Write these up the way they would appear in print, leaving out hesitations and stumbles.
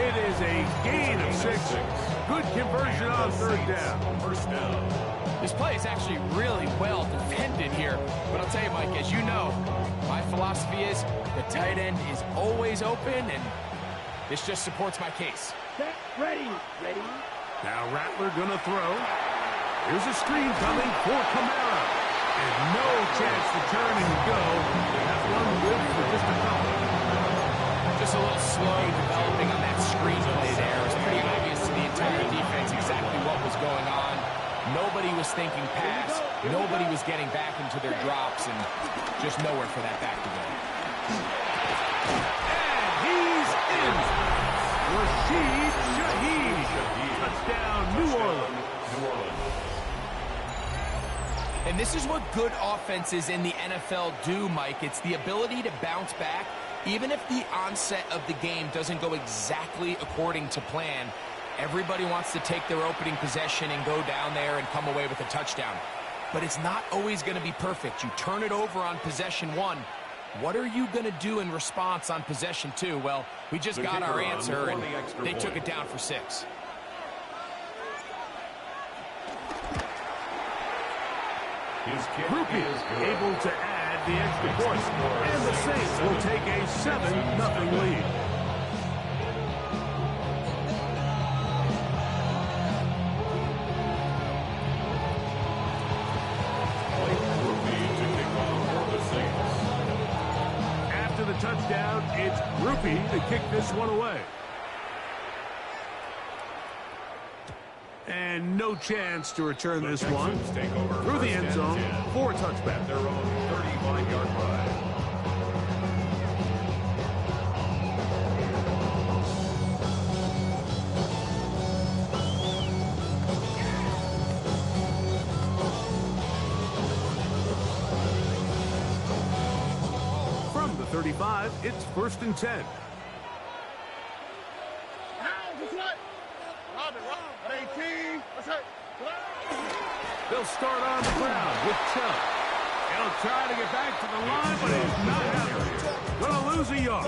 It is a gain of 6. Good conversion on third down. First down. This play is actually really well defended here. But I'll tell you, Mike, as you know, my philosophy is the tight end is always open, and this just supports my case. Ready. Now Rattler gonna throw. Here's a screen coming for Kamara. And no chance to turn and go. That one good for just a couple. Just a little slow developing on that screen play there. It was pretty obvious to the entire defense exactly what was going on. Nobody was thinking pass. Nobody was getting back into their drops, and just nowhere for that back to go. And he's in. Rashid Shaheed. Touchdown, New Orleans. And this is what good offenses in the NFL do, Mike. It's the ability to bounce back, even if the onset of the game doesn't go exactly according to plan. Everybody wants to take their opening possession and go down there and come away with a touchdown. But it's not always going to be perfect. You turn it over on possession 1. What are you going to do in response on possession 2? Well, we just got our answer, and they took it down for 6. Rupi is able to add the extra point. And the Saints will take a 7-0 lead. After the touchdown, it's Rupi to kick this one away. And no chance to return this one through the end zone for a touchback. Their own 35-yard line. From the 35, it's 1st and 10. They'll start on the ground with Chubb. He'll try to get back to the line, but he's not happening. Gonna lose a yard.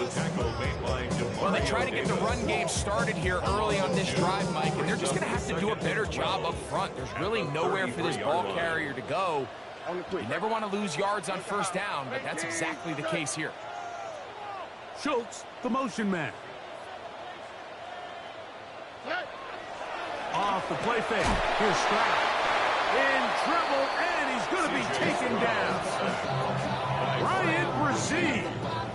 Well, they try to get the run game started here early on this drive, Mike, and they're just going to have to do a better job up front. There's really nowhere for this ball carrier to go. You never want to lose yards on 1st down, but that's exactly the case here. Schultz, the motion man. Off the play fake. Here's Stroud. In trouble, and he's going to be taken down. Ryan Brzee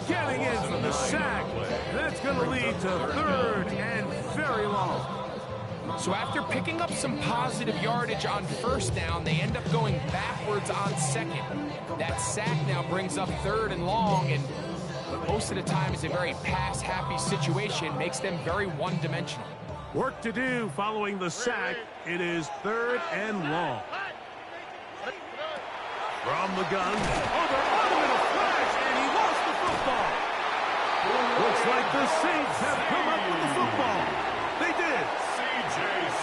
getting in for the sack. That's going to lead to 3rd and very long. So after picking up some positive yardage on 1st down, they end up going backwards on 2nd. That sack now brings up 3rd and long, and most of the time is a very pass-happy situation, makes them very one-dimensional. Work to do following the sack. It is 3rd and long. From the gun. Oh, they're on him in a flash, and he lost the football. Looks like the Saints have come up with the football. They did.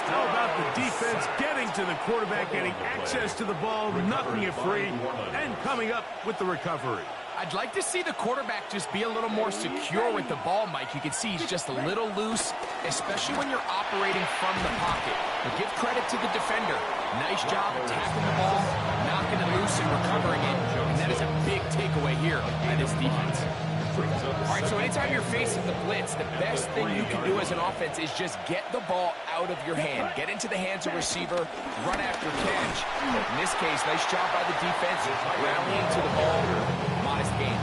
How about the defense getting to the quarterback, getting access to the ball, knocking it free, and coming up with the recovery. I'd like to see the quarterback just be a little more secure with the ball, Mike. You can see he's just a little loose, especially when you're operating from the pocket. But give credit to the defender. Nice job attacking the ball, knocking it loose and recovering it. And that is a big takeaway here by this defense. All right, so anytime you're facing the blitz, the best thing you can do as an offense is just get the ball out of your hand. Get into the hands of receiver, run after catch. In this case, nice job by the defense, rallying to the ball. Modest game.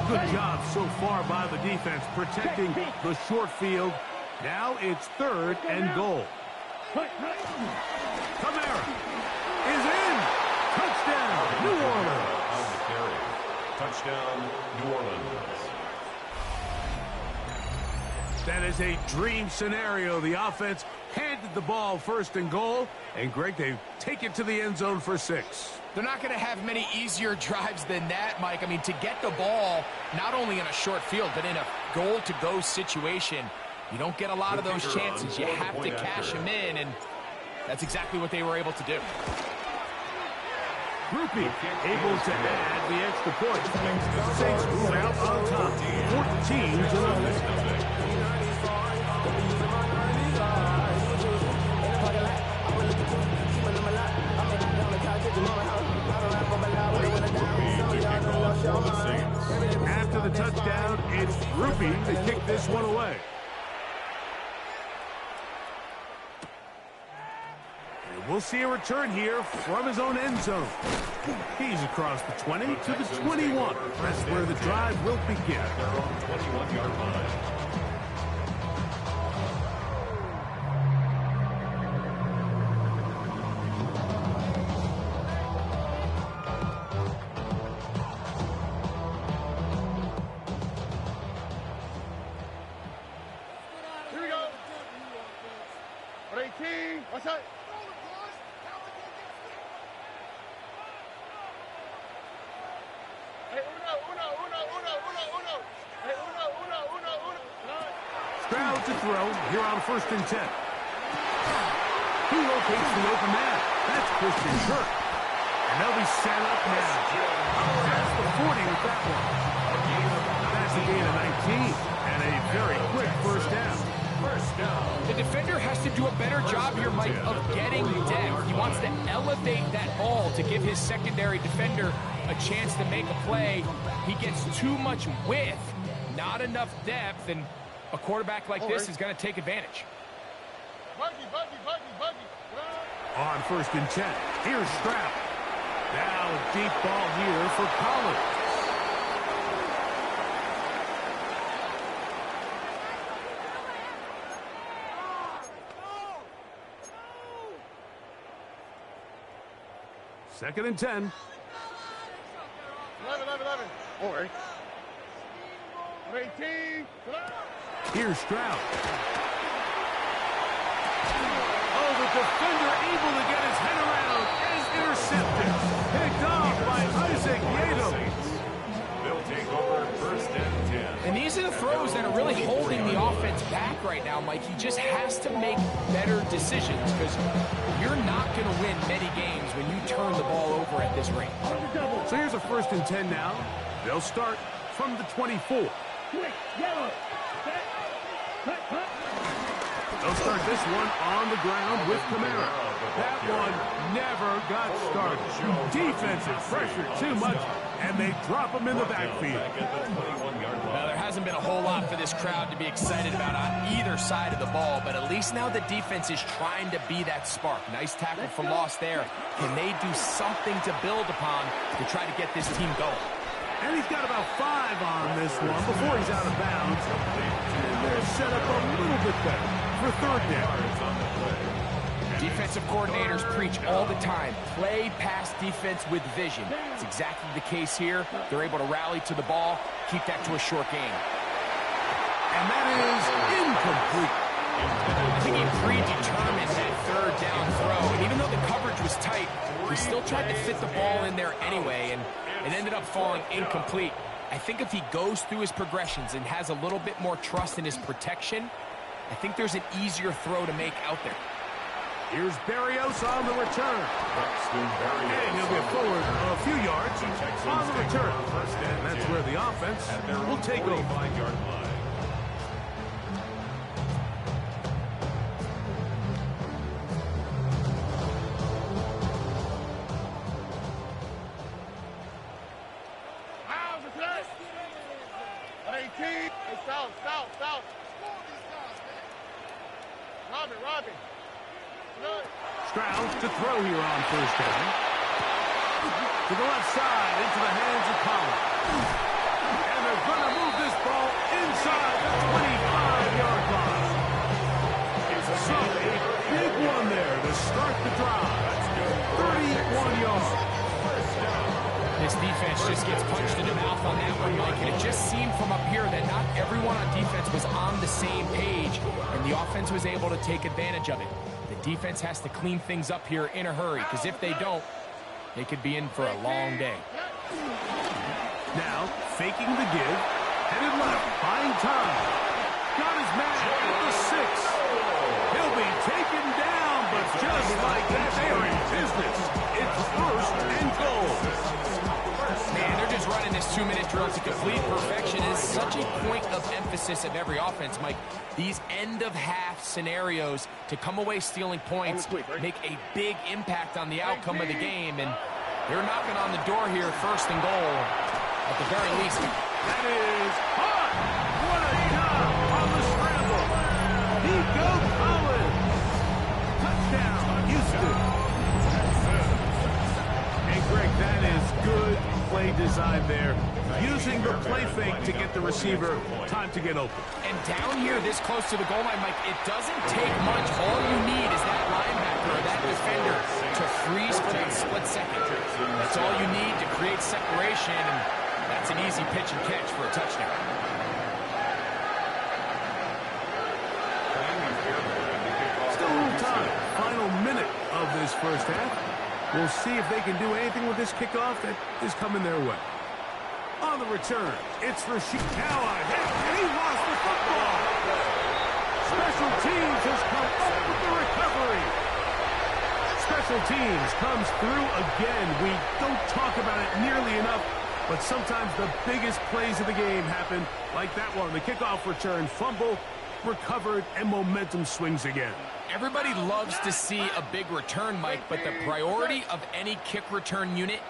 Good job so far by the defense protecting the short field. Now it's 3rd and goal. Kamara is in. Touchdown, New Orleans. Touchdown, New Orleans. That is a dream scenario. The offense handed the ball 1st and goal. And, Greg, they take it to the end zone for 6. They're not going to have many easier drives than that, Mike. I mean, to get the ball, not only in a short field, but in a goal-to-go situation, you don't get a lot of those chances. You have to cash them in, and that's exactly what they were able to do. Groupie able to add the extra point. Saints move out on top, 14-0. After the touchdown, it's Groupie to kick this one away. And we'll see a return here from his own end zone. He's across the 20 to the 21. That's where the drive will begin. Their own 21-yard line. What's up? Hey, uno. Hey, uno. Stroud to throw here on 1st and 10. He locates the open man. That's Christian Kirk. And they'll be set up now. Past the 40 with that one. That's a gain of 19. And a very quick first down. The defender has to do a better job here, Mike, of getting depth. He wants to elevate that ball to give his secondary defender a chance to make a play. He gets too much width, not enough depth, and a quarterback like this is going to take advantage. Buggy. On 1st and 10, here's Stroud. Now a deep ball here for Collins. Second and 10. 11. All right. 18. Here's Stroud. Oh, the defender able to get his head around is intercepted. Picked off by Isaac Yato. They'll take over 1st and 10. And these are the throws that are really holding the offense back right now, Mike. He just has to make better decisions because you're not going to win many games when you turn the ball over at this rate. So here's a 1st and 10 now. They'll start from the 24. They'll start this one on the ground with Kamara. That one never got started. Defensive pressure too much, and they drop him in the backfield. Now, there hasn't been a whole lot for this crowd to be excited about on either side of the ball, but at least now the defense is trying to be that spark. Nice tackle from Loss there. Can they do something to build upon to try to get this team going? And he's got about 5 on this one before he's out of bounds. And they're set up a little bit better for 3rd down. Defensive coordinators preach all the time, play pass defense with vision. It's exactly the case here. They're able to rally to the ball, keep that to a short game. And that is incomplete. I think he predetermined that 3rd down throw. And even though the coverage was tight, he still tried to fit the ball in there anyway, and it ended up falling incomplete. I think if he goes through his progressions and has a little bit more trust in his protection, I think there's an easier throw to make out there. Here's Berrios on the return. And he'll get forward a few yards on the return. And that's where the offense will take over. 5-yard line. South. Robbie. Stroud to throw here on 1st down. To the left side, into the hands of Collins. And they're going to move this ball inside the 25-yard line. So a big one there to start the drive. 31 yards. This defense just gets punched in the mouth on that one, Mike, and it just seemed from up here that not everyone on defense was on the same page, and the offense was able to take advantage of it. The defense has to clean things up here in a hurry, because if they don't, they could be in for a long day. Now, faking the give, headed left, buying time. Got his man at the 6. He'll be taken down, but just like that, they are in business. It's 1st and goal. 2-minute drill to complete perfection is such a point of emphasis of every offense, Mike. These end-of-half scenarios to come away stealing points make a big impact on the outcome of the game, and they're knocking on the door here, first and goal, at the very least. That is hot! What a job on the scramble! He goes Collins! Touchdown, Houston! Hey, Greg, that is good play design there. Using the play fake to get the receiver time to get open. And down here, this close to the goal line, Mike, it doesn't take much. All you need is that linebacker or that defender to freeze for that split second. That's all you need to create separation, and that's an easy pitch and catch for a touchdown. Still a little time. Final minute of this first half. We'll see if they can do anything with this kickoff that is coming their way. On the return, it's Rashid Cowan, and he lost the football. Special teams has come up with the recovery. Special teams comes through again. We don't talk about it nearly enough, but sometimes the biggest plays of the game happen like that one. The kickoff return, fumble, recovered, and momentum swings again. Everybody loves to see a big return, Mike, but the priority of any kick return unit,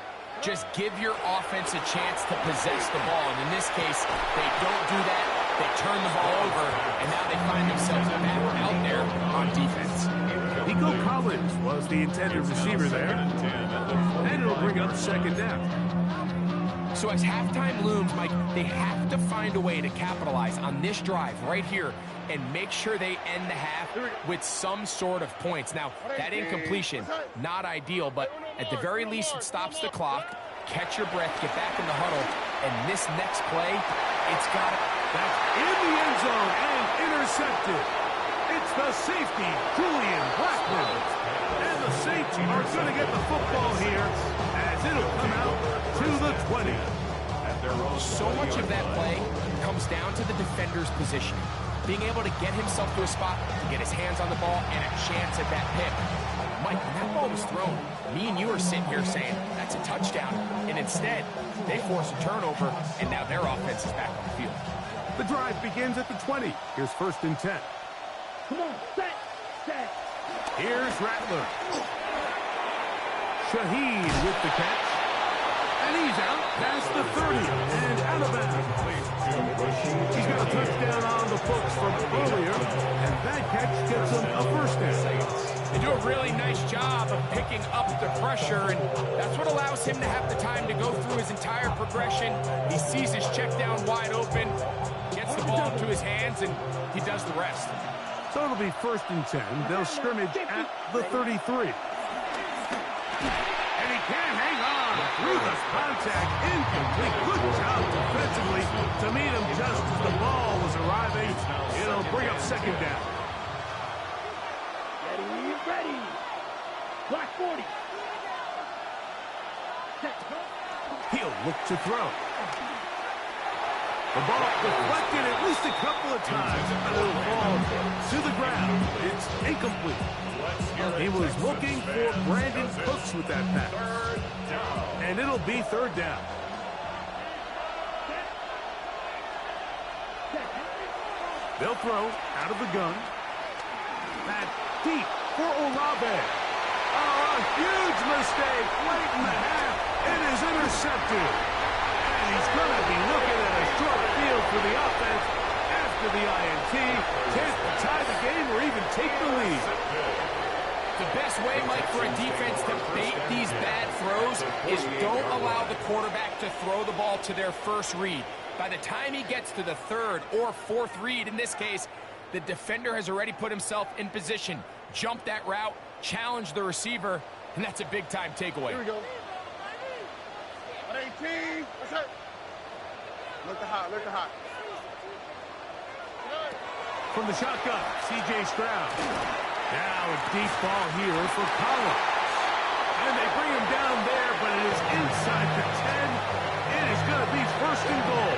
just give your offense a chance to possess the ball. And in this case, they don't do that. They turn the ball over, and now they find themselves back out there on defense. Nico Collins was the intended receiver there. And it'll bring up second down. So as halftime looms, Mike, they have to find a way to capitalize on this drive right here and make sure they end the half with some sort of points. Now, that incompletion, not ideal, but at the very least, it stops the clock. Catch your breath, get back in the huddle, and this next play, it's got it. That's in the end zone and intercepted. It's the safety, Julian Blackman. And the Saints are going to get the football here as it'll come out to the 20. So much of that play comes down to the defender's positioning. Being able to get himself to a spot, to get his hands on the ball, and a chance at that pick. Mike, when that ball was thrown, me and you are sitting here saying, that's a touchdown. And instead, they force a turnover, and now their offense is back on the field. The drive begins at the 20. Here's first and 10. Come on, set. Here's Rattler. Shaheed with the catch. And he's out past the 30 and out of bounds. He's got a touchdown on the books from earlier, and that catch gets him a first down. They do a really nice job of picking up the pressure, and that's what allows him to have the time to go through his entire progression. He sees his check down wide open, gets the ball into his hands, and he does the rest. So it'll be first and 10. They'll scrimmage at the 33. And he can't hang on through the contact. Incomplete. Good job defensively to meet him just as the ball was arriving. It'll bring up second down. Ready. Black 40. He'll look to throw. The ball deflected at least a couple of times, and it'll fall to the ground. It's incomplete. He was looking for Brandon Cooks with that pass. And it'll be third down. They'll throw out of the gun. That deep for Olave. Oh, a huge mistake late in the half. It is intercepted. And he's going to be looking at a short field for the offense after the INT. Chance to tie the game or even take the lead. The best way, Mike, for a defense to bait these bad throws is don't allow the quarterback to throw the ball to their first read. By the time he gets to the third or fourth read, in this case, the defender has already put himself in position. Jump that route, challenge the receiver, and that's a big-time takeaway. Here we go. 18. What's up? Look the hot. From the shotgun, C.J. Stroud. Now a deep ball here for Collins. And they bring him down there, but it is inside the 10. It is going to be first and goal.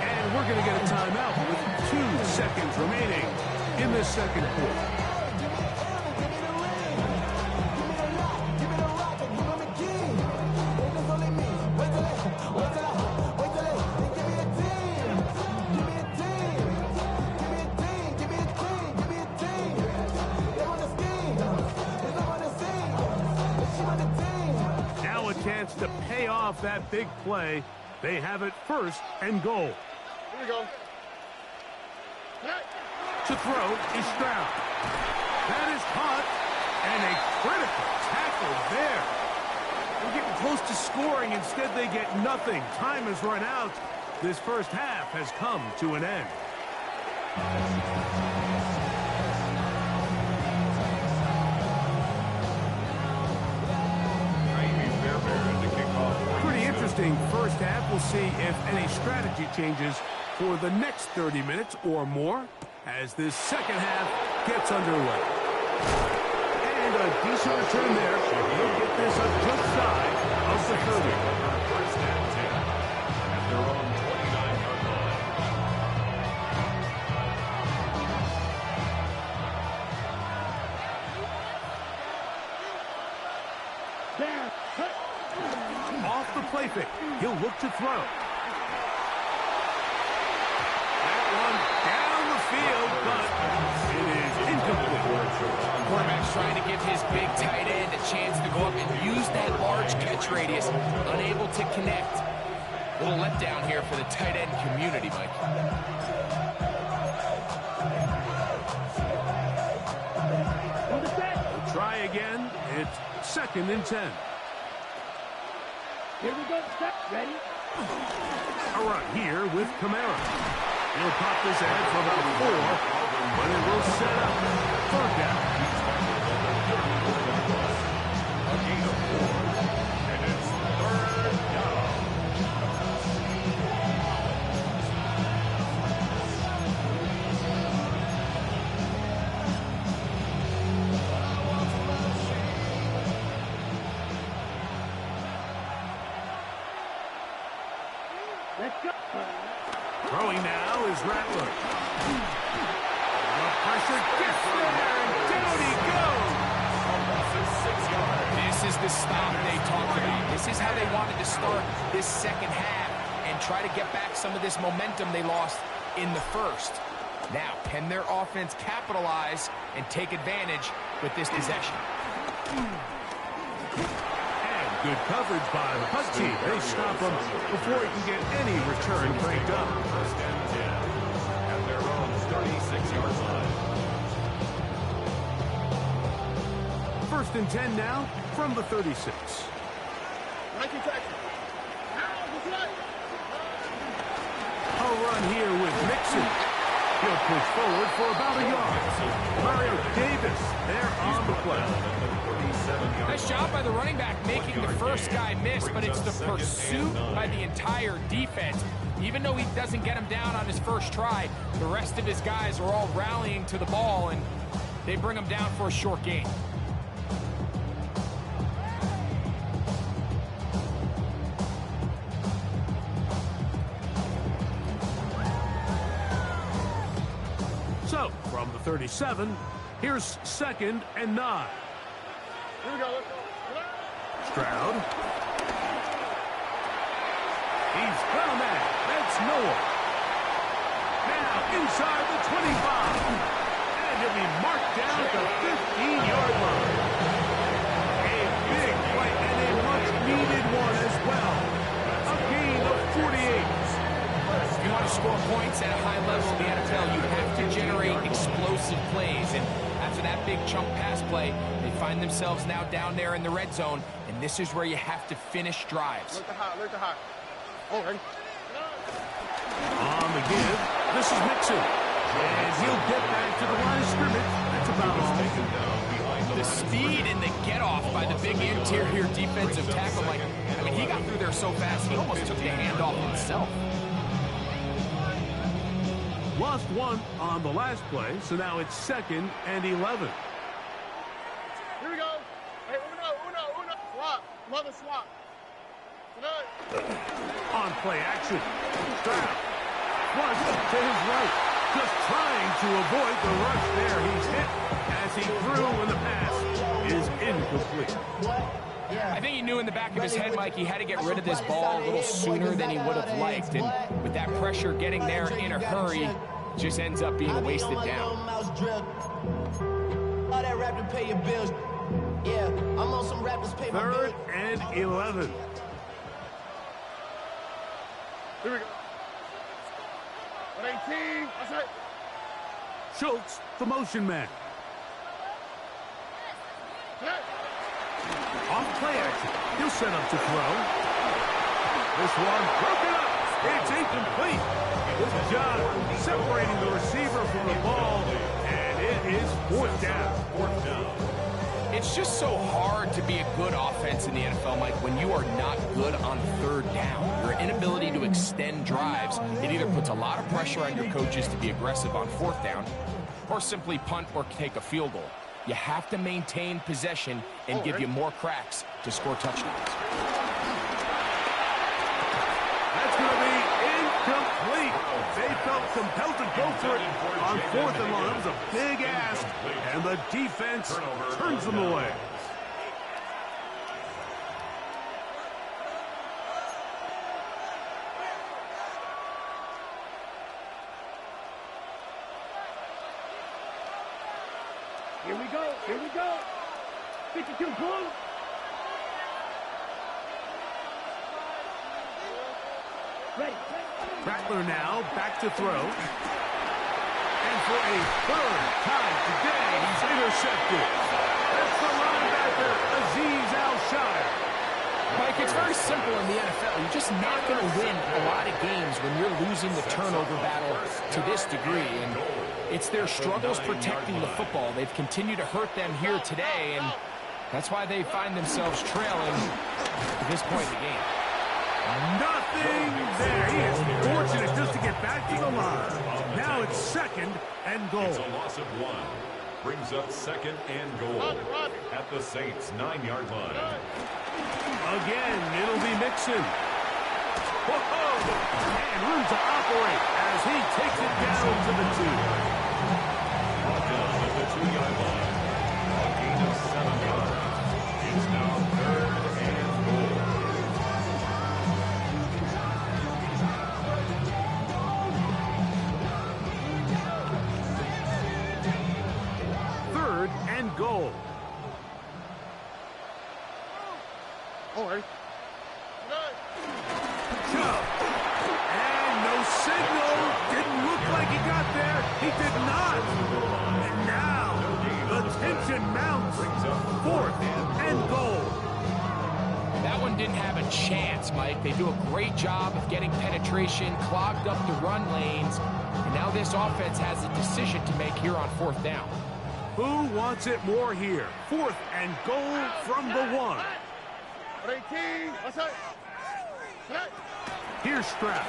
And we're going to get a timeout with 2 seconds remaining in the second quarter. Give me the rocket, give me the key. They just don't let me. Wait till to pay off that big play. They have it first and goal. Here we go. To throw is Stroud. That is caught, and a critical tackle there. They're getting close to scoring. Instead, they get nothing. Time has run out. This first half has come to an end. Pretty interesting first half. We'll see if any strategy changes for the next 30 minutes or more as this second half gets underway. And a decent return there. He'll get this up just side of the 30. First and 10 at their own 29-yard line. Off the play fake. He'll look to throw. That one down the field, but it is incomplete. Quarterback's trying to give his big tight end a chance to go up and use that large catch radius. Unable to connect. A little letdown here for the tight end community, Mike. Try again. It's 2nd and 10. Here we go. Step. Ready? A run here with Kamara. He'll pop this ad for about 4, but it will set up 3rd down. A gain of 4, and it's 3rd down. Let's go. Throwing now is Rattler. The pressure gets there, and down he goes. This is the stop they talked about. This is how they wanted to start this second half and try to get back some of this momentum they lost in the first. Now, can their offense capitalize and take advantage with this possession? Good coverage by the punt team. They stop him before he can get any return cranked up. First and 10 at their own 36-yard line. 1st and 10 now from the 36. A run here with Mixon. He'll push forward for about a yard. Mario Davis there on the play. Nice job by the running back making the first guy miss, but it's the pursuit by the entire defense. Even though he doesn't get him down on his first try, the rest of his guys are all rallying to the ball, and they bring him down for a short gain. So, from the 37, here's 2nd and 9. Here we go. Stroud. He's found that. That's Noah. Now inside the 25. And he'll be marked down at the 15-yard line. A big play and a much-needed one as well. A gain of 48. If you want to score points at a high level in the NFL, you have to generate explosive plays. And after that big chunk pass play, they find themselves now down there in the red zone, and this is where you have to finish drives. Look the hot. Okay. On the give, this is Mixon. And he'll get back to the line of scrimmage. That's about all. The speed and the get-off by the big interior defensive tackle, I mean, he got through there so fast, he almost took the handoff himself. Lost one on the last play, so now it's 2nd and 11. Here we go. Hey, Uno. Swap. Mother swap. On play action. Stroud. Flush to his right. Just trying to avoid the rush there. He's hit as he threw when the pass is incomplete. I think he knew in the back of his head, Mike, he had to get rid of this ball a little sooner than he would have liked. And with that pressure getting there in a hurry, just ends up being wasted down. Third and 11. Here we go. 118. That's it. Schultz, the motion man. Off play action. He'll set up to throw. This one broken up. It's incomplete. Good job separating the receiver from the ball, and it is fourth down. Fourth down. It's just so hard to be a good offense in the NFL, Mike, when you are not good on third down. Your inability to extend drives, it either puts a lot of pressure on your coaches to be aggressive on fourth down or simply punt or take a field goal. You have to maintain possession and give you more cracks to score touchdowns. That's going to be incomplete. They felt compelled to go for it on fourth and long. That was a big ask, and the defense turns them away. Here we go. Here we go. 52 blue. Ready. Rattler now back to throw. And for a third time today, he's intercepted. That's the linebacker, Azeez Al-Shire. Mike, it's very simple in the NFL. You're just not going to win a lot of games when you're losing the turnover battle to this degree. And it's their struggles protecting the football. They've continued to hurt them here today, and that's why they find themselves trailing at this point in the game. Nothing there. He is fortunate just to get back to the line. Now it's second and goal. It's a loss of 1. Brings up second and goal at the Saints' 9-yard line. Again, it'll be Mixon. Whoa! And room to operate as he takes it down to the 2. Brought down at the 2-yard line. A gain of 7 yards. It's now third and goal. Third and goal. All right. Chubb. And no signal. Didn't look like he got there. He did not. And now the tension mounts. Fourth and goal. That one didn't have a chance, Mike. They do a great job of getting penetration, clogged up the run lanes, and now this offense has a decision to make here on fourth down. Who wants it more here? Fourth and goal from the 1. 118. That's it. Here's Stroud.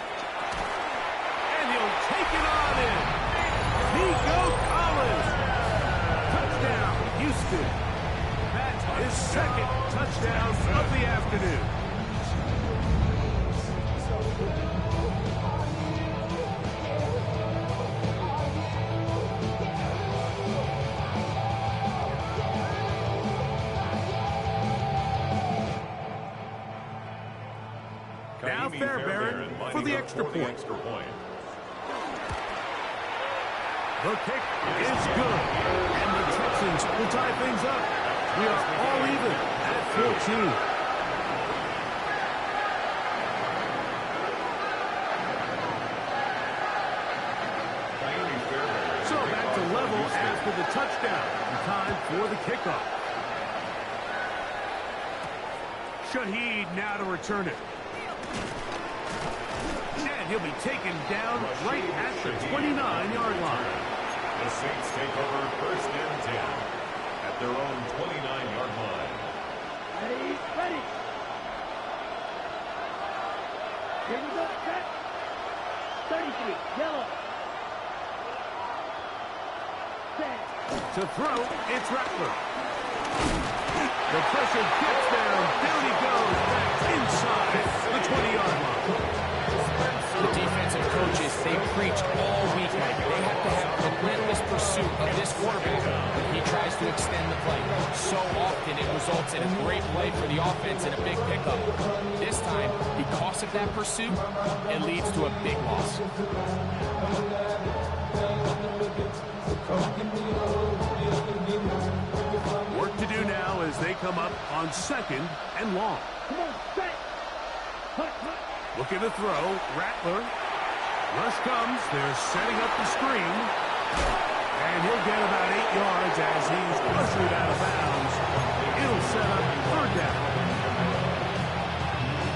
And he'll take it on in. Nico Collins. Touchdown, Houston. That's his second touchdown of the afternoon. Now Fairbairn for the extra point. The kick is good. And the Texans will tie things up. We are all even at 14. So back to level after the touchdown. Time for the kickoff. Shaheed now to return it. And he'll be taken down right at the 29-yard line. The Saints take over first and 10 at their own 29-yard line. Ready. Ready. Here we go. Set. 33. Yellow. Set. To throw, it's Rattler. The pressure gets there, and down he goes back inside the 20-yard line. The defensive coaches, they preach all week. They have to have relentless pursuit of this quarterback when he tries to extend the play. So often it results in a great play for the offense and a big pickup. This time, because of that pursuit, it leads to a big loss. Work to do now as they come up on second and long. Come on, set. Hut, hut. Looking to throw. Rattler. Rush comes. They're setting up the screen. And he'll get about 8 yards as he's ushered out of bounds. It'll set up third down.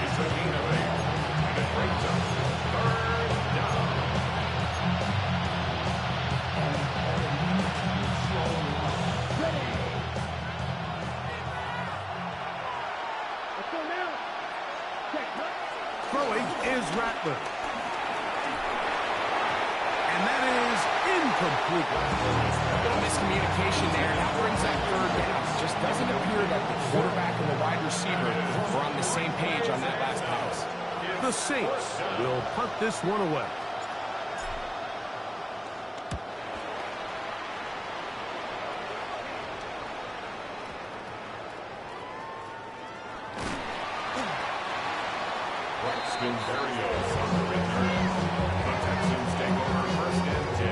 It's a gain of 8. And it brings up third down. Let's go now. Check. Throwing is Rattler. And that is incomplete. A little miscommunication there. That brings that third down. It just doesn't appear that the quarterback and the wide receiver were on the same page on that last pass. The Saints will punt this one away. Braxton Berrios on the return. The Texans take over first and 10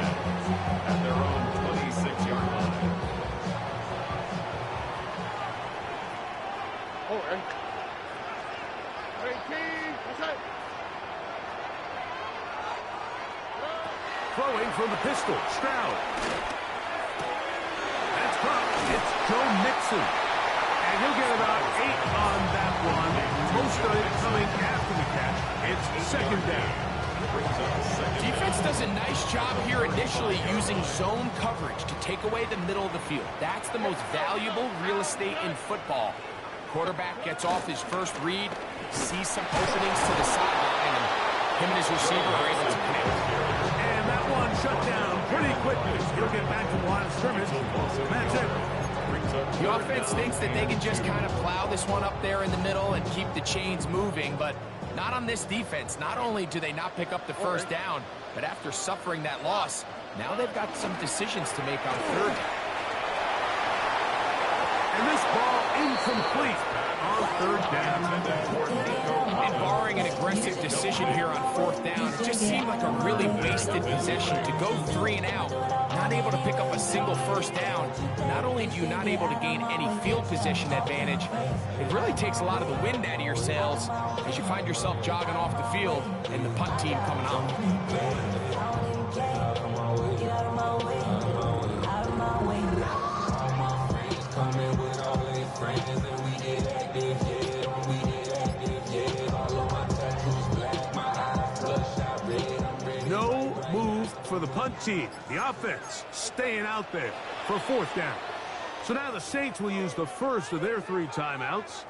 at their own 26-yard line. Oh, and 18. That's it. Throwing from the pistol. Stroud. That's caught. It's Joe Mixon. And he'll get about 8 on that one. Most of it coming after the catch. It's second down. Defense does a nice job here initially using zone coverage to take away the middle of the field. That's the most valuable real estate in football. Quarterback gets off his first read, sees some openings to the sideline, and him and his receiver are able to connect. And that one shut down pretty quickly. He'll get back to the line of scrimmage. That's it. The offense thinks that they can just kind of plow this one up there in the middle and keep the chains moving, but not on this defense. Not only do they not pick up the first down, but after suffering that loss, now they've got some decisions to make on third down. And this ball incomplete on third down. And barring an aggressive decision here on fourth down, it just seemed like a really wasted possession to go 3 and out, not able to pick up a single first down. Not only do you not able to gain any field position advantage, it really takes a lot of the wind out of your sails as you find yourself jogging off the field and the punt team coming on. No move for the punt team. The offense staying out there for fourth down. So now the Saints will use the first of their 3 timeouts.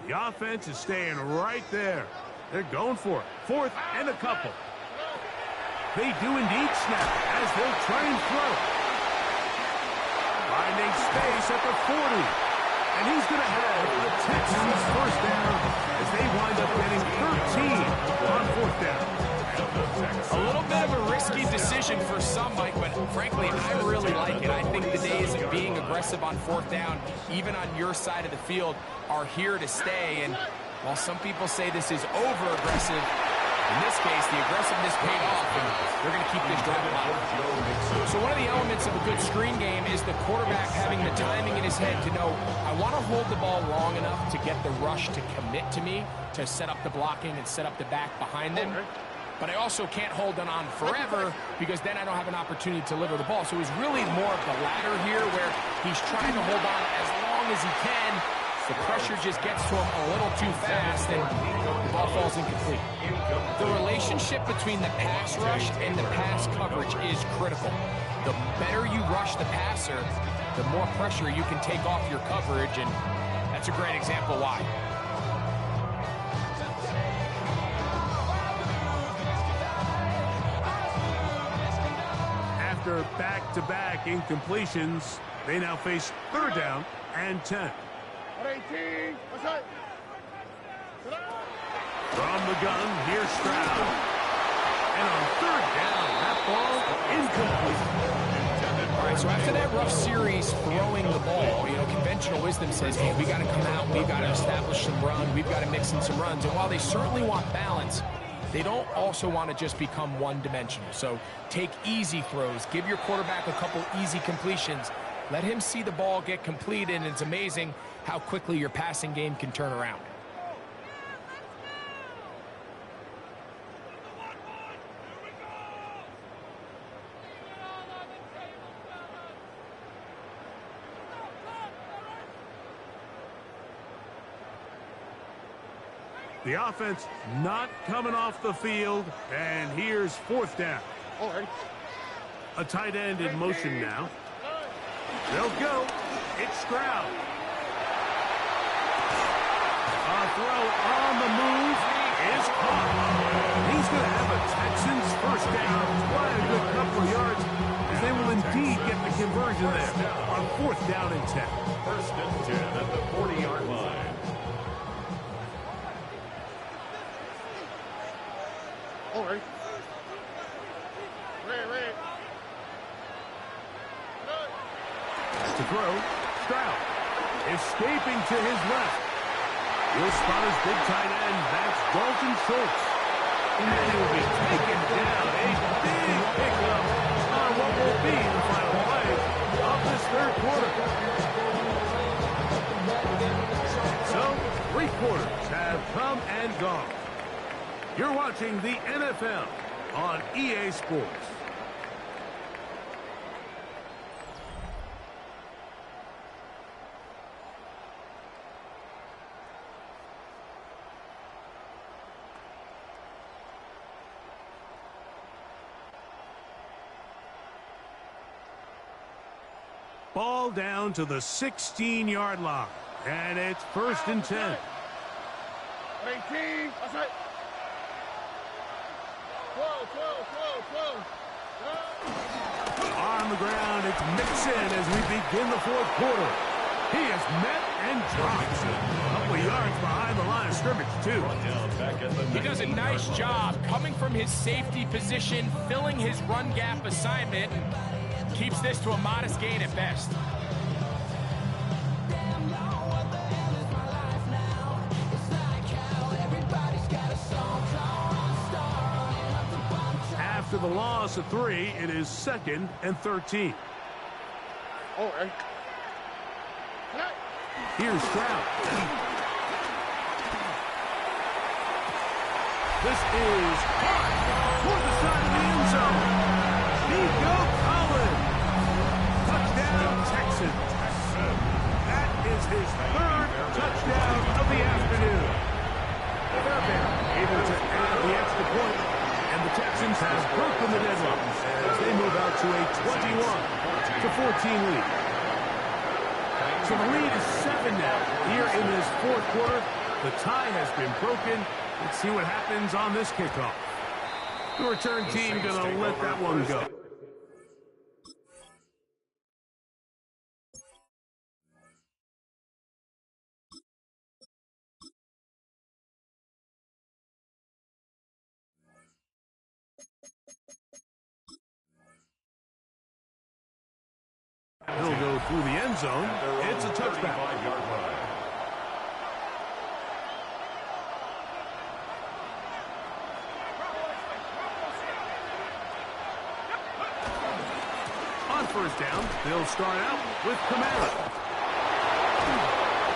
The offense is staying right there. They're going for it. Fourth and a couple. They do indeed snap as they'll try and throw. Finding space at the 40. And he's going to have the Texans first down as they wind up getting 13 on fourth down. A little bit of a risky decision for some, Mike, but frankly, I really like it. I think the days of being aggressive on fourth down, even on your side of the field, are here to stay. And while some people say this is over-aggressive, in this case, the aggressiveness paid off, and they're going to keep this drive alive. So one of the elements of a good screen game is the quarterback having the timing in his head to know, I want to hold the ball long enough to get the rush to commit to me, to set up the blocking and set up the back behind them. But I also can't hold it on forever because then I don't have an opportunity to deliver the ball. So it was really more of the latter here where he's trying to hold on as long as he can. The pressure just gets to him a little too fast and the ball falls incomplete. The relationship between the pass rush and the pass coverage is critical. The better you rush the passer, the more pressure you can take off your coverage, and that's a great example why. After back-to-back incompletions, they now face third down and 10. 18. What's that? From the gun, here's Stroud. And on third down, that ball incomplete. All right, So after that rough series throwing the ball, you know, conventional wisdom says, hey, we got to come out, we've got to establish some run, we've got to mix in some runs. And while they certainly want balance, they don't also want to just become one-dimensional. So take easy throws, give your quarterback a couple easy completions, let him see the ball get completed, and it's amazing how quickly your passing game can turn around. The offense not coming off the field, and here's fourth down. A tight end in motion now. They'll go. It's Stroud. A throw on the move is caught. He's going to have a Texans first down by a good couple of yards, as they will indeed get the conversion there on fourth down and 10. First and 10 at the 40-yard line. To throw, Stroud escaping to his left. He'll spot his big tight end. That's Dalton Schultz. And he will be taken down. A big pickup on what will be the final play of this third quarter. So, 3 quarters have come and gone. You're watching the NFL on EA Sports. Ball down to the 16-yard line, and it's first and 10. 18. That's right. 12. On the ground, it's Mixon as we begin the fourth quarter. He is met and dropped. A couple of yards behind the line of scrimmage, too. He does a nice job coming from his safety position, filling his run gap assignment, and keeps this to a modest gain at best. After the loss of 3, it is 2nd and 13. Here's Stroud. This is caught toward the side of the end zone. Nico Collins. Touchdown, Texans. That is his 3rd touchdown of the afternoon. Fairbairn able to add the extra point, and the Texans have broken the deadlock as they move out to a 21-14 lead. So the lead is 7 now here in this fourth quarter. The tie has been broken. Let's see what happens on this kickoff. The return team going to let that one go. He'll go through the end zone. It's a touchback. On first down, they'll start out with Kamara.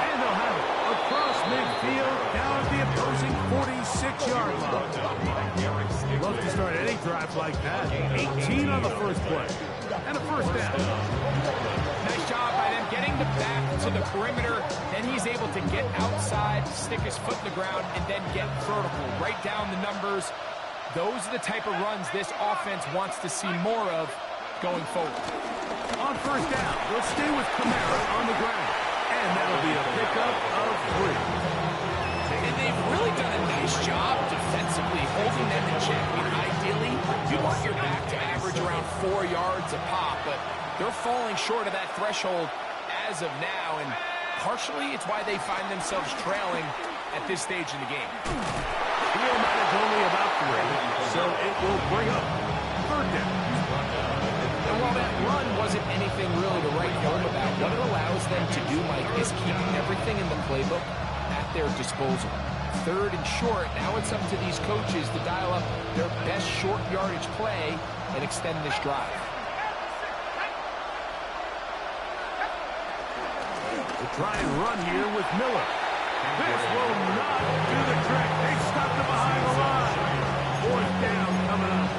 And they'll have it across midfield down at the opposing 46-yard line. Love to start any drive like that. 18 on the first play. And a first down. Nice job by them getting the back to the perimeter. Then he's able to get outside, stick his foot in the ground, and then get vertical. Right down the numbers. Those are the type of runs this offense wants to see more of going forward. On first down, they'll stay with Kamara on the ground. And that'll be a pickup of 3. And they've really done a nice job defensively holding them in check. I mean, ideally, you want your back to average around 4 yards a pop, but they're falling short of that threshold as of now, and partially it's why they find themselves trailing at this stage in the game. Field manage only about 3, so it will bring up third down. And while that run wasn't anything really to write home about, what it allows them to do, Mike, is keep everything in the playbook at their disposal. Third and short, now it's up to these coaches to dial up their best short yardage play and extend this drive. We'll try and run here with Miller. This will not do the trick. They stopped it behind the line. Fourth down coming up.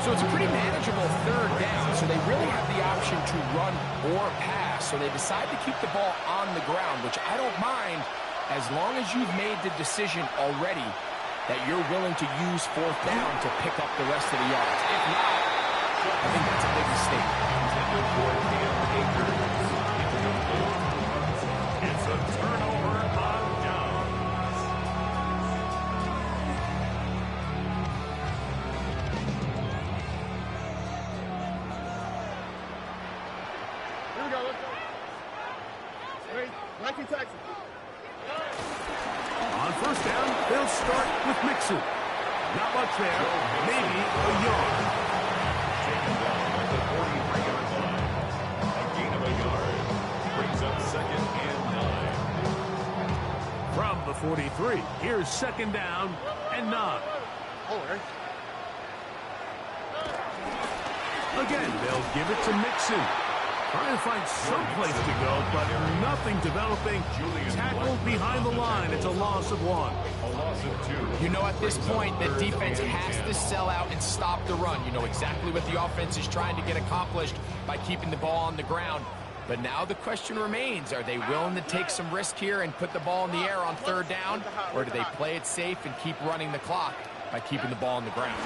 So it's a pretty manageable third down, so they really have the option to run or pass. So they decide to keep the ball on the ground, which I don't mind as long as you've made the decision already that you're willing to use fourth down to pick up the rest of the yards. If not, I think that's a big mistake. It's a turnover on downs. Here we go. Let's go. Ready? Nike Texas. On first down, they'll start with Mixon. Not much there. Maybe a yard. Taken down at the 43-yard line. A gain of a yard. Brings up 2nd and 9. From the 43, here's 2nd down and 9. Again, they'll give it to Mixon. Trying to find some place to go, but nothing developing. Tackled behind the line. It's a loss of 1. A loss of 2. You know, at this point, the defense has to sell out and stop the run. You know exactly what the offense is trying to get accomplished by keeping the ball on the ground. But now the question remains, are they willing to take some risk here and put the ball in the air on third down? Or do they play it safe and keep running the clock by keeping the ball on the ground?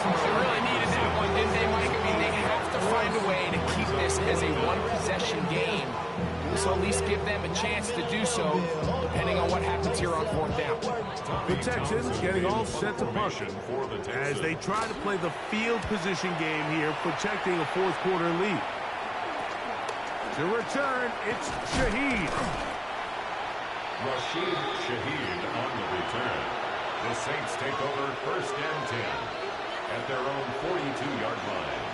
They really needed that one, didn't they, Mike? I mean, they have to find a way to keep this as a one-possession game. This will at least give them a chance to do so, depending on what happens here on fourth down. The Texans getting all set to punt as they try to play the field position game here, protecting a fourth-quarter lead. To return, it's Shaheed. Rashid Shaheed on the return. The Saints take over 1st and 10 at their own 42-yard line.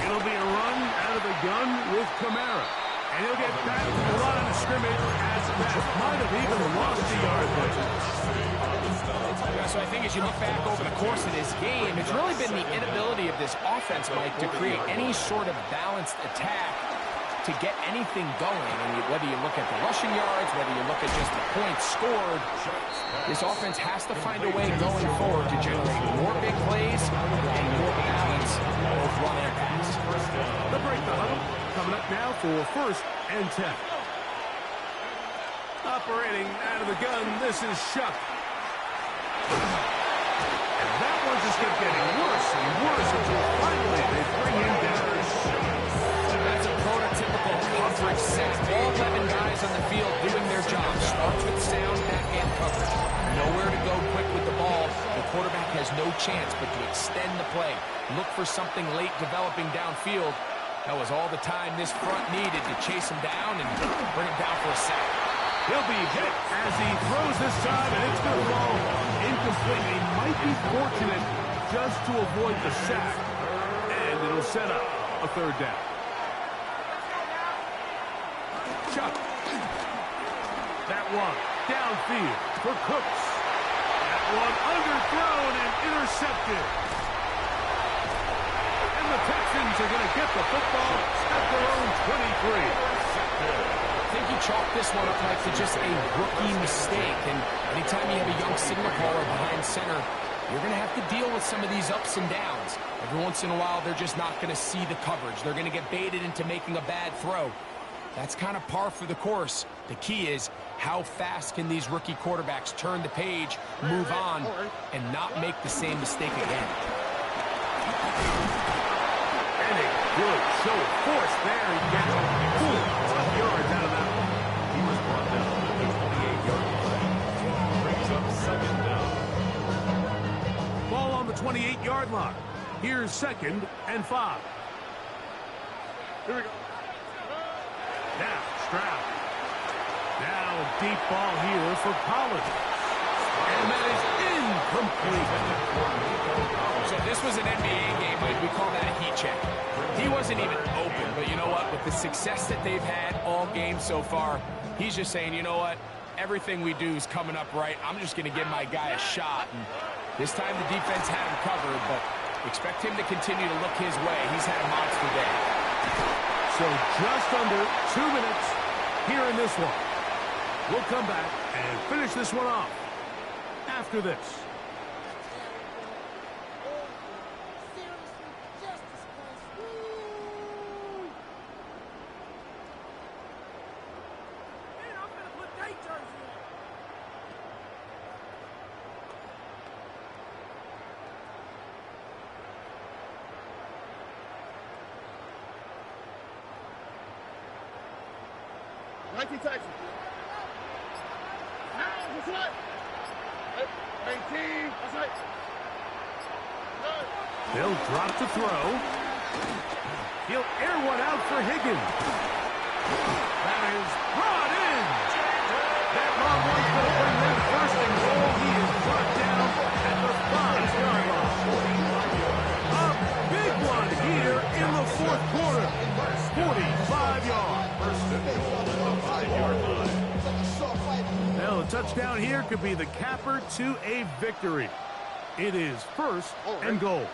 It'll be a run out of the gun with Kamara. And he'll get back to the line of scrimmage as that might have even lost the yard there. Yeah, so I think as you look back over the course of this game, it's really been the inability of this offense, Mike, to create any sort of balanced attack to get anything going. And whether you look at the rushing yards, whether you look at just the points scored, this offense has to find a way going forward to generate more big plays and more balance, both run and pass. The break the huddle coming up now for 1st and 10. Operating out of the gun, this is Shuck. And that one just kept getting worse and worse until finally they bring him down. That's a prototypical coverage set. All 11 guys on the field doing their job. Starts with sound back-end coverage. Nowhere to go quick with the ball. The quarterback has no chance but to extend the play. Look for something late developing downfield. That was all the time this front needed to chase him down and bring him down for a sack. He'll be hit as he throws this time, and it's going to fall incomplete. He might be fortunate just to avoid the sack, and it'll set up a 3rd down. Chuck. That one downfield for Cooks. That one underthrown and intercepted. And the Texans are going to get the football at their own 23. I think you chalk this one up, Mike, to just a rookie mistake. And anytime you have a young signal caller behind center, you're going to have to deal with some of these ups and downs. Every once in a while, they're just not going to see the coverage. They're going to get baited into making a bad throw. That's kind of par for the course. The key is how fast can these rookie quarterbacks turn the page, move on, and not make the same mistake again. And a good show of force there. He gets 4 tough yards out of that one. He was brought down at the 28-yard line. Brings up 2nd down. Ball on the 28-yard line. Here's 2nd and 5. Here we go. Now, Stroud. Now, deep ball here for Collins. And that is incomplete. So this was an NBA game, Mike. We call that a heat check. He wasn't even open, but you know what? With the success that they've had all game so far, he's just saying, you know what? Everything we do is coming up right. I'm just going to give my guy a shot. And this time the defense had him covered, but expect him to continue to look his way. He's had a monster day. So just under 2 minutes here in this one. We'll come back and finish this one off after this. Texas. Now, that's right. 18, that's right. They'll drop the throw. He'll air one out for Higgins. That is brought in. That long one will bring them first and goal. He is brought down at the 5-yard line. A big one here in the fourth quarter. 45 yards. Now, a touchdown here could be the capper to a victory. It is first and goal.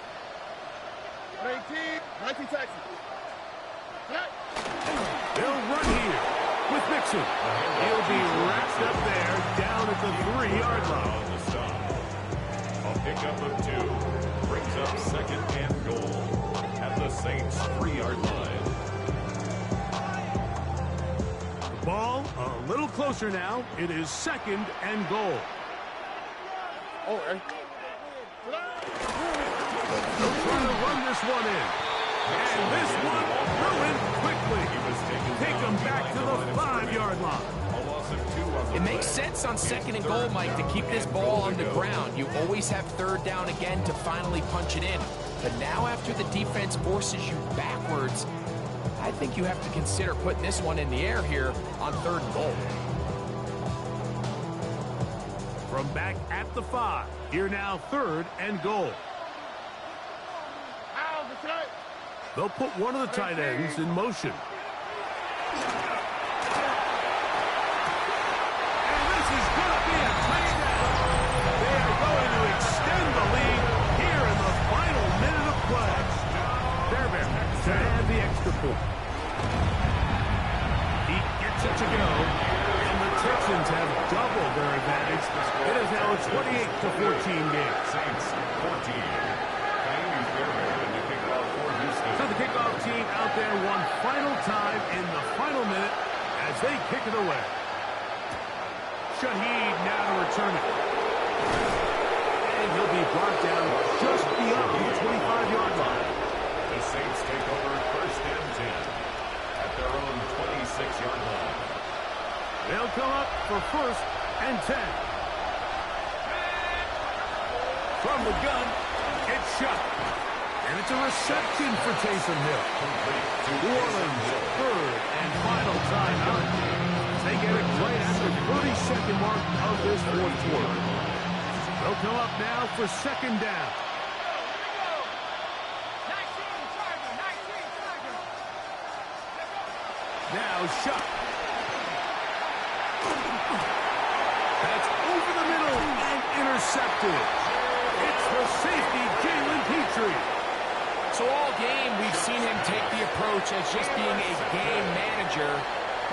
19 Texas. They'll run here with Mixon. He'll be wrapped up there down at the 3-yard line. On the stop. A pickup of 2 brings up second and goal at the Saints' 3-yard line. Ball a little closer now. It is second and goal. They'll try to run this one in. And this one ruined quickly. Take them back to the 5-yard line. It makes sense on second and goal, Mike, to keep this ball on the ground. You always have third down again to finally punch it in. But now after the defense forces you backwards, I think you have to consider putting this one in the air here on third and goal. From back at the 5, here now third and goal. They'll put one of the tight ends in motion. And this is going to be a touchdown. They are going to extend the lead here in the final minute of play. Fairbairn to add the extra point. He gets it to go, and the Texans have doubled their advantage. It is now a 28-14 game. Saints 14. So the kickoff team out there one final time in the final minute as they kick it away. Shaheed now to return it. And he'll be brought down just beyond the 25-yard line. The Saints take over first and 10 at their own 26-yard line. They'll come up for first and 10. From the gun, it's shot. And it's a reception for Taysom Hill. New Orleans, third and final timeout. They get it right at the 30-second mark of this fourth quarter. They'll come up now for second down. Now shot. That's over the middle and intercepted. It's the safety, Jalen Petrie. So all game, we've seen him take the approach as just being a game manager.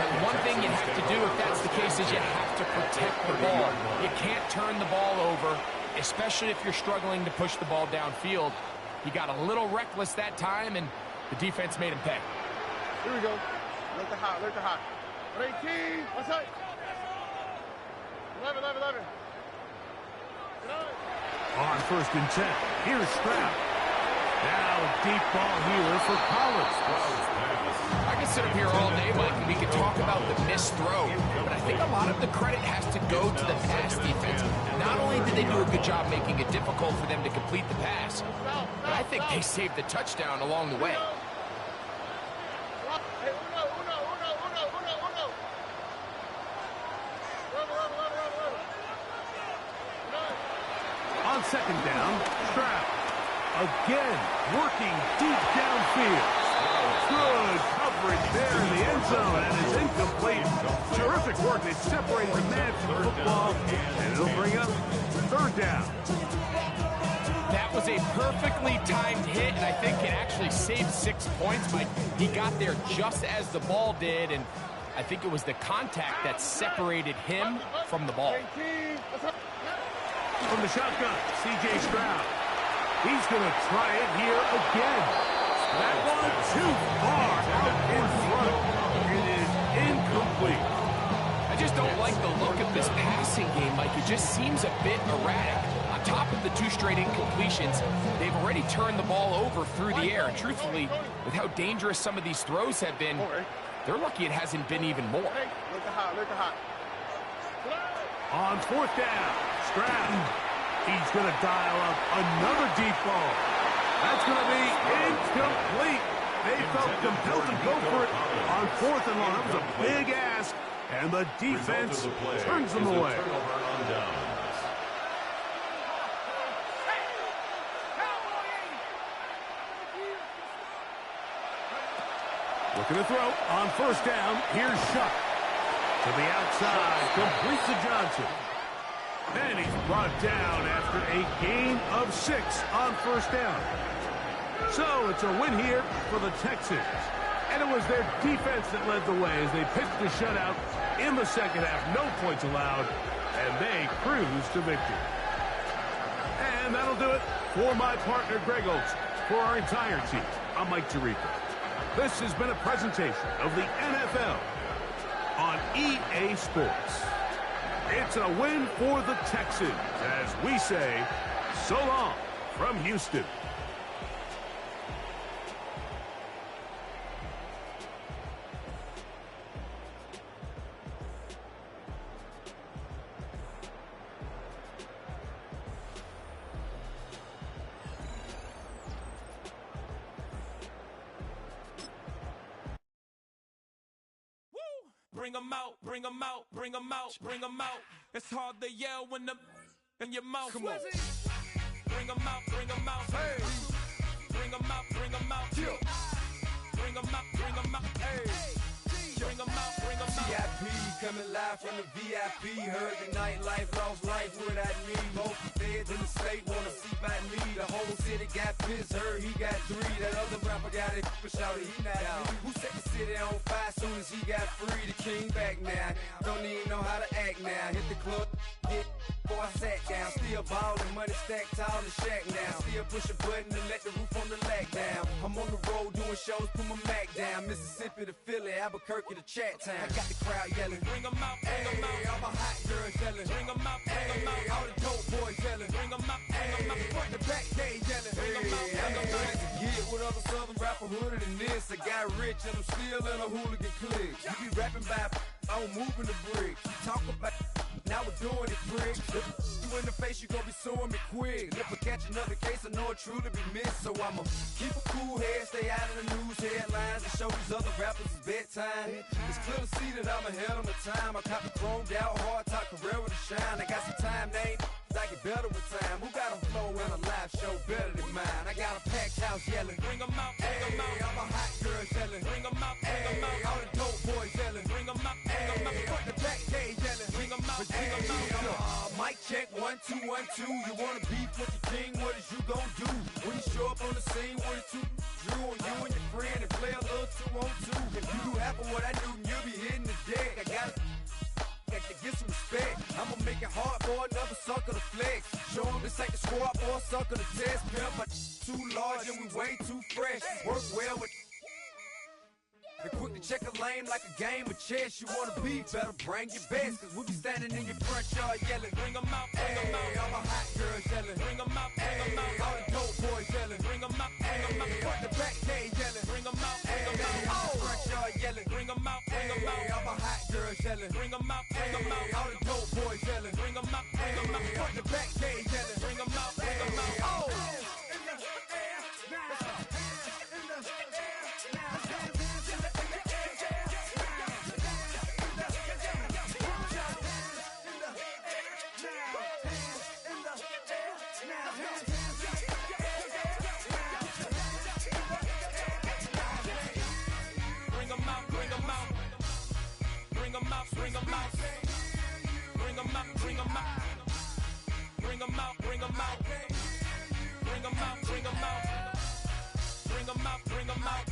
But one thing you have to do if that's the case is you have to protect the ball. You can't turn the ball over, especially if you're struggling to push the ball downfield. He got a little reckless that time, and the defense made him pay. Here we go. Let the hot, let the hot. 18, what's up? 11. On first and 10, here's Stroud. Now a deep ball here for Collins. I could sit up here all day, Mike, and we could talk about the missed throw. But I think a lot of the credit has to go to the pass defense. Not only did they do a good job making it difficult for them to complete the pass, but I think they saved the touchdown along the way. On second down, Stroud. Again, working deep downfield. Good coverage there in the end zone, and it's incomplete. Terrific work. They separated the man from the football, and it'll bring up third down. That was a perfectly timed hit, and I think it actually saved 6 points, Mike. He got there just as the ball did, and I think it was the contact that separated him from the ball. From the shotgun, C.J. Stroud. He's going to try it here again. That one too far out in front. It is incomplete. I just don't like the look of this passing game, Mike. It just seems a bit erratic. On top of the 2 straight incompletions, they've already turned the ball over through the air. And truthfully, with how dangerous some of these throws have been, they're lucky it hasn't been even more. On fourth down, Stroud. He's going to dial up another deep ball. That's going to be incomplete. They felt compelled to go for it on fourth and long. That was a big ask, and the defense turns them away. Looking to throw on first down. Here's Shuck. To the outside, completes to Johnson. And he's brought down after a gain of 6 on first down. So it's a win here for the Texans. And it was their defense that led the way as they pitched the shutout in the second half. No points allowed, and they cruise to victory. And that'll do it for my partner, Greg Olson. For our entire team, I'm Mike Tirico. This has been a presentation of the NFL on EA Sports. It's a win for the Texans as we say so long from Houston. Bring 'em out, bring 'em out, bring 'em out, bring 'em out. It's hard to yell when the in your mouth. Come on. Bring 'em out, bring 'em out. Hey. Bring 'em out, bring 'em out. Yeah. Bring 'em out, bring 'em out. Hey. Bring 'em out, bring 'em out. VIP coming live from the VIP. Heard the nightlife, lost life without me. Both feds in the state wanna see by me. The whole city got pissed, heard he got 3. That other rapper got it, but shouted he not me. Who set the city on fire soon as he got free? The king back now, don't even know how to act now. Hit the club, hit before I sat down. Still ballin', money stacked tall in the shack now. Still push a button and let the roof on the lag down. I'm on the road doing shows, put my Mac down. Mississippi to Philly, Albuquerque to Chat Town. I got the crowd yelling, bring 'em out, bring 'em out. All my hot girls yelling, bring 'em out, bring 'em out. All the dope boys yelling, bring 'em out, bring 'em out. Front the back gate yelling, bring 'em out, bring 'em out. To get with other southern rapper hooded than this. I got rich and I'm still in a hooligan clique. You be rapping by, I'm moving the bricks. You talk about, now we're doing it, prick. You in the face, you gon' be suing me quick. If I catch another case, I know it truly be missed. So I'ma keep a cool head, stay out of the news headlines, and show these other rappers it's bedtime. It's clear to see that I'm ahead of my time. I caught the chromed out, hard top career with a shine. I got some time, they ain't I get better with time. Who got a flow and a live show better than mine? I got a packed house yelling, bring 'em out, bring 'em out. All my hot girls yelling, bring 'em out, bring 'em out. All the dope boys yelling, bring 'em out, bring 'em out. Front the back gate yelling, bring 'em out, bring 'em out. Mic check, 1 2 1 2. You wanna beef with the king? What is you gon' do when you show up on the scene? 1 2 drew on you and your friend and play a little 2 on 2. If you do half of what I do, you'll be hitting the deck. I gotta get some respect. I'ma make it hard for another sucker to flex. Show 'em this ain't the squad or a sucker to test. Pimp, but too large and we way too fresh. Work well with. And quick to check a lane like a game of chess. You wanna be better, bring your best. Cause we'll be standing in your front yard yelling, bring 'em out, bring 'em out. All my hot girls yelling, bring 'em out, bring 'em out. All the dope boys yelling, bring 'em out, bring 'em out. Front the back gate yelling, bring 'em out, bring 'em out. Front yard yelling, bring 'em out, bring 'em out. All my hot girls yelling, bring 'em out, bring 'em out. All the dope boys yelling, bring 'em out, bring 'em out. Front the back gate yelling, bring 'em out, bring 'em out. Oh! bring 'em out. Bring 'em out, bring 'em out. Bring 'em out, bring 'em out. Bring 'em out, bring 'em out. Bring 'em out, bring 'em out.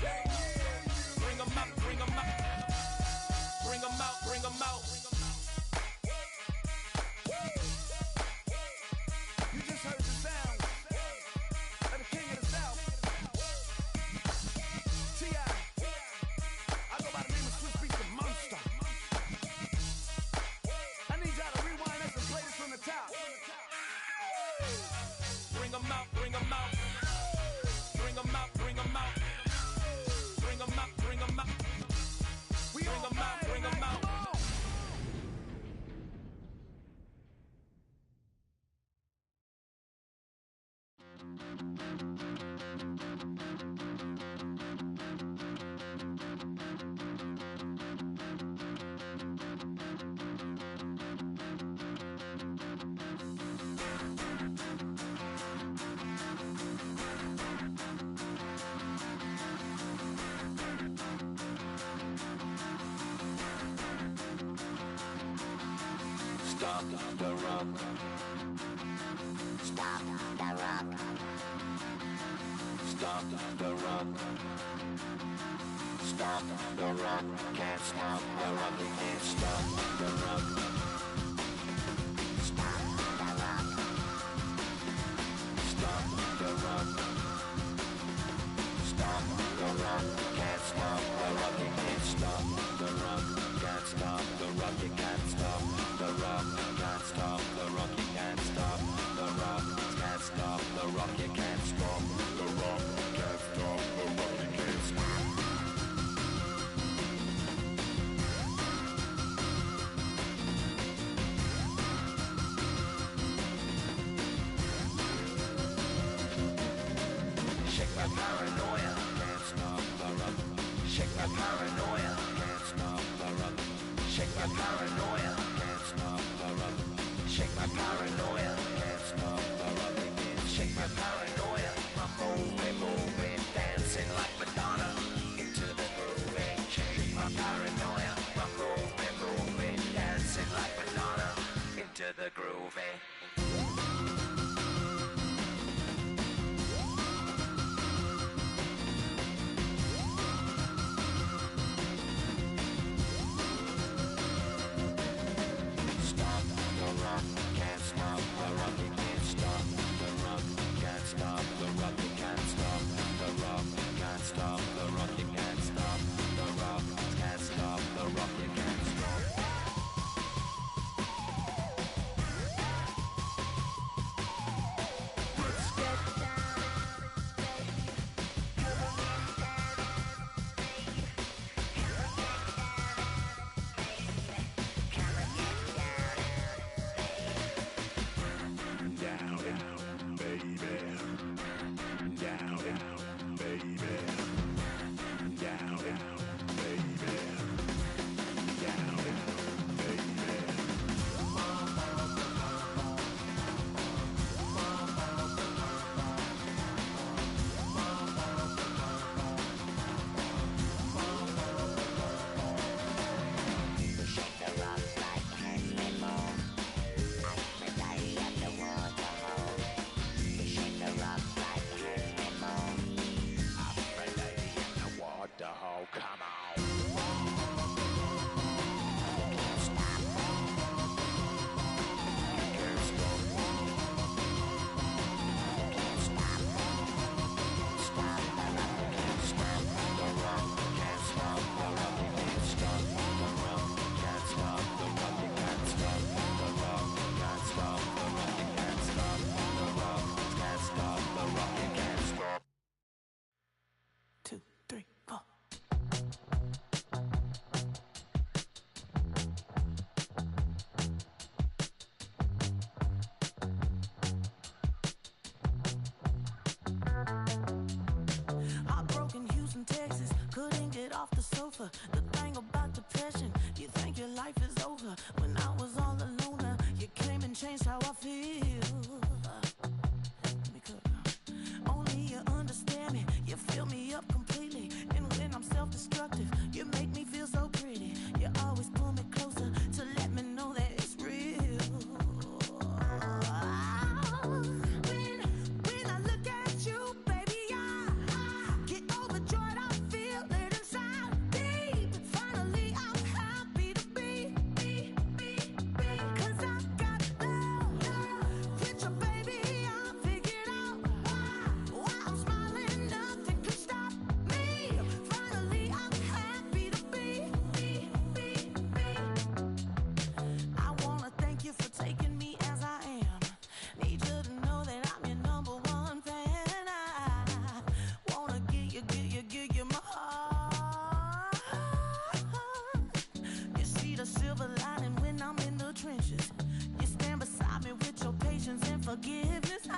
Bring 'em out, bring 'em out. Bring 'em out, bring 'em out. You just heard the sound of the king of the south. T.I. I go by the name of Swiss Beats the Monster. I need y'all to rewind this and play this from the top. Bring 'em out, bring 'em out. Bring 'em out, bring 'em out. Bring 'em out, bring 'em out. We Bring 'em out, bring 'em out. Stop the rock. Stop the rock. Stop the rock. Stop the rock. Can't stop the rock. You can't stop the rock. Stop the rock. Stop the rock. Stop the rock. Can't stop the rock. You can't stop the rock. Can't stop the rock. You can't stop the rock. Can't stop the rock. You can't stop the rock. Can't stop the rock. You can't stop the rock. Can't stop the rock. You can't stop. Shake my paranoia. Can't stop the rock. Shake my paranoia. Can't stop the rock. Shake my paranoia. Can't stop the rock. Shake my paranoia. Can't stop the rock. Shake my paranoia. I'm moving, dancing like Madonna into the groove. Shake my paranoia. I'm moving, dancing like Madonna into the groove. Stop the rock, can't stop the rock, you can't stop the rock, can't stop the rock, you can't stop the rock, can't stop the rock, you can't stop the rock, can't stop the rock, you can't stop. Down, down, baby. Down, down, baby. Down, down, baby. Down, down, baby. Shake the rock like Henry Moore. Aphrodite at the waterhole. You shake the rock like Henry Moore. Aphrodite at the waterhole. Come on. You can't stop. You can't stop. You can't stop. Stop the rock. You can't stop the rock. Can't stop the rock. You can't stop the rock. Can't stop the rock. You can't stop the rock. Can't stop the rock. You can't stop the rock. Can't stop the rock. You can't stop. 2, 3, 4. Heartbroken Houston, Texas, couldn't get off the sofa. The thing about depression, you think your life is over. When I was all alone, you came and changed how I feel. Let me cook. Only you understand me, you fill me up completely. And when I'm self-destructive, you make me feel so pretty. You always pull me closer you my heart. You see the silver lining when I'm in the trenches. You stand beside me with your patience and forgiveness.